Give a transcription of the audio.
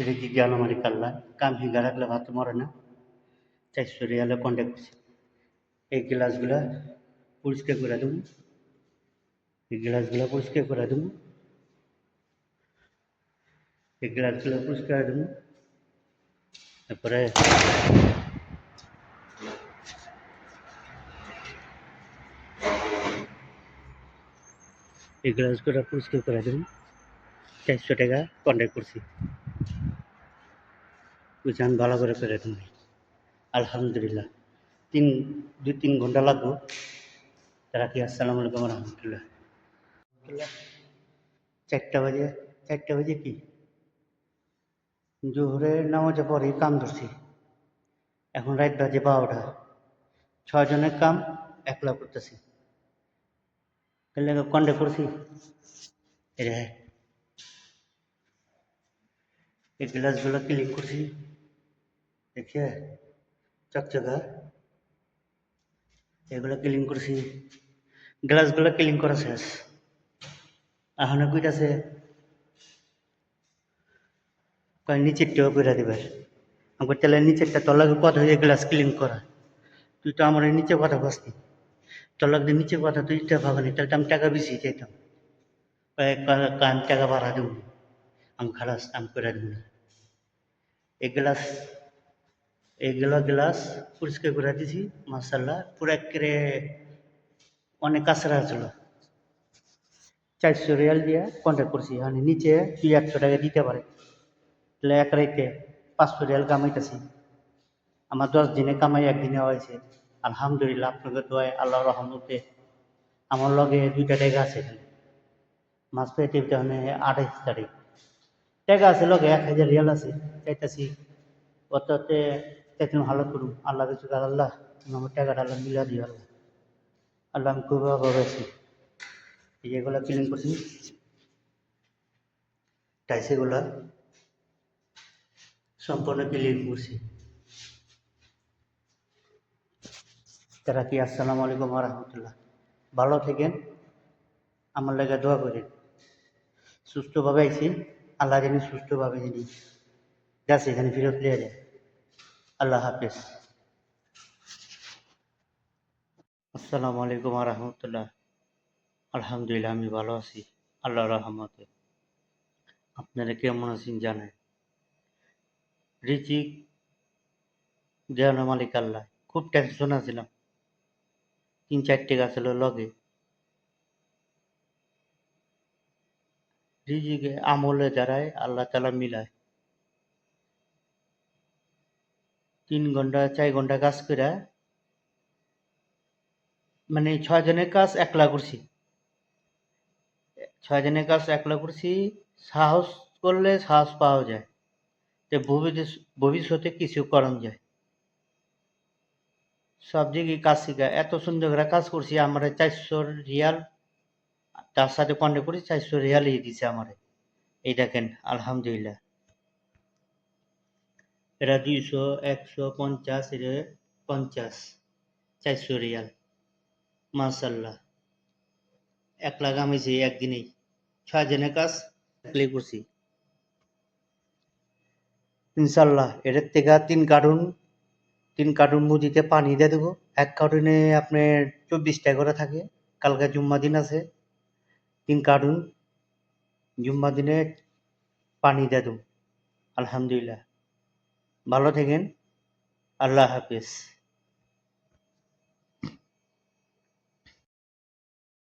রেজি জ্ঞান আমারই কাল্লা কাম হিগা রাখলে ভাত মরে না 400 রিয়ালে কন্ট্যাক্ট করছি এই গ্লাসগুলা পরিষ্কার করে দেবো এই গ্লাসগুলা পরিষ্কার করে দেবো এই গ্লাসগুলো পরিষ্কার করে দেবো তারপরে এই গ্লাসগুলো পরিষ্কার করে দেবো 400 টাকা কন্ট্যাক্ট করছি বুঝান ভালো করে দেবো আলহামদুলিল্লাহ 2-3 ঘন্টা লাগবো রাখি আসসালামু আলাইকুম রহমতুল্লাহ 4টা বাজে কি জোহরের নামাজের পরে কাম ধরছি এখন রাত বাজে 12টা 6 জনের কাম একলা করতেছি তাহলে কন্ট্যাক্ট করছি রে এই গ্লাসগুলো ক্লিক করছি দেখিয়ে চকচকা এগুলো ক্লিন করছি গ্লাসগুলো ক্লিন করা শেষ এখন কইতাছে কয় নিচেরটাও করে দেবে আমাকে তাহলে নিচেরটা তলাকে কথা হয়ে গ্লাস ক্লিন করা তুই তো আমার নিচে কথা বসতি তলাকে নিচে কথা তুই ইটা ভাবানি তাহলে তো আমি টাকা বেশি চাইতাম আমি টাকা বাড়া দেবো আমি খালাস আমি করে দেবো না এগুলো গ্লাস পরিষ্কার করে দিছি মার্শাল্লাহ পুরো একেবারে অনেক কাছরা ছিল 400 রিয়াল দিয়ে কন্ট্যাক্ট করছি মানে নিচে 200 টাকা দিতে পারে তাহলে এক রাইতে 500 রিয়াল কামাইতেছি আমার 10 দিনে কামাই একদিনে হয়েছে আলহামদুলিল্লাহ আপনাকে দোয়ায় আল্লাহর রহমতে আমার লগে 2টা টাকা আছে মাছ পেতে মানে 28 তারিখ টাকা আছে লগে 1000 রিয়াল আছে চাইতেছি অততে চাইতে ভালো করুন আল্লাহ কিছু আল্লাহ তুমি আমার টাকাটা আল্লাহ মিলা দিও আল্লাহ আল্লাহ আমি খুব অভাবে আছি যেগুলো ক্লিন করছি টাইসেগুলো সম্পূর্ণ ক্লিন করছি তারা কি আসসালামু আলাইকুম রহমতুল্লাহ ভালো থাকেন আমার লাগে দোয়া করেন সুস্থভাবে আইছি আল্লাহ জানি সুস্থভাবে জানি যাচ্ছে এখানে ফিরত লিয়ে যায় আল্লাহ হাফেজ আসসালামু আলাইকুম রহমতুল্লাহ আলহামদুলিল্লাহ আমি ভালো আছি আল্লাহর রহমতে আপনারা কেমন আছেন জানেন রিজিক দেওয়ানো মালিক আল্লাহ খুব টেনশন আছিলাম 3-4 গাছ ছিল লগে রিজিকে আমলে দাঁড়ায় আল্লাহ তালা মিলায় 3 ঘন্টা 4 ঘন্টা কাজ করে মানে 6 জনের কাজ একলা করছি 6 জনের কাজ একলা করছি সাহস করলে সাহস পাওয়া যায় যে ভবিষ্যতে কিছু করানো যায় সব জায়গায় কাজ শিখা এত সুন্দর করে কাজ করছি আমরা 400 রিয়াল তার সাথে কন্ট্যাক্ট করি 400 রিয়ালই দিছে আমারে এই দেখেন আলহামদুলিল্লাহ এরা 200 150 এরা 50 400 রিয়াল মাশাল্লাহ একলা কামাইছি একদিনেই 6 জনের কাজ একলাই করছি ইনশাল্লাহ এটার থেকে 3 কার্টুন মুদিতে পানি দিয়ে দেবো 1 কার্টুনে আপনার 24 টাকা করে থাকে কালকে জুম্মা দিন আছে 3 কার্টুন জুম্মা দিনে পানি দিয়ে দেবো আলহামদুলিল্লাহ ভালো থাকেন আল্লাহ হাফেজ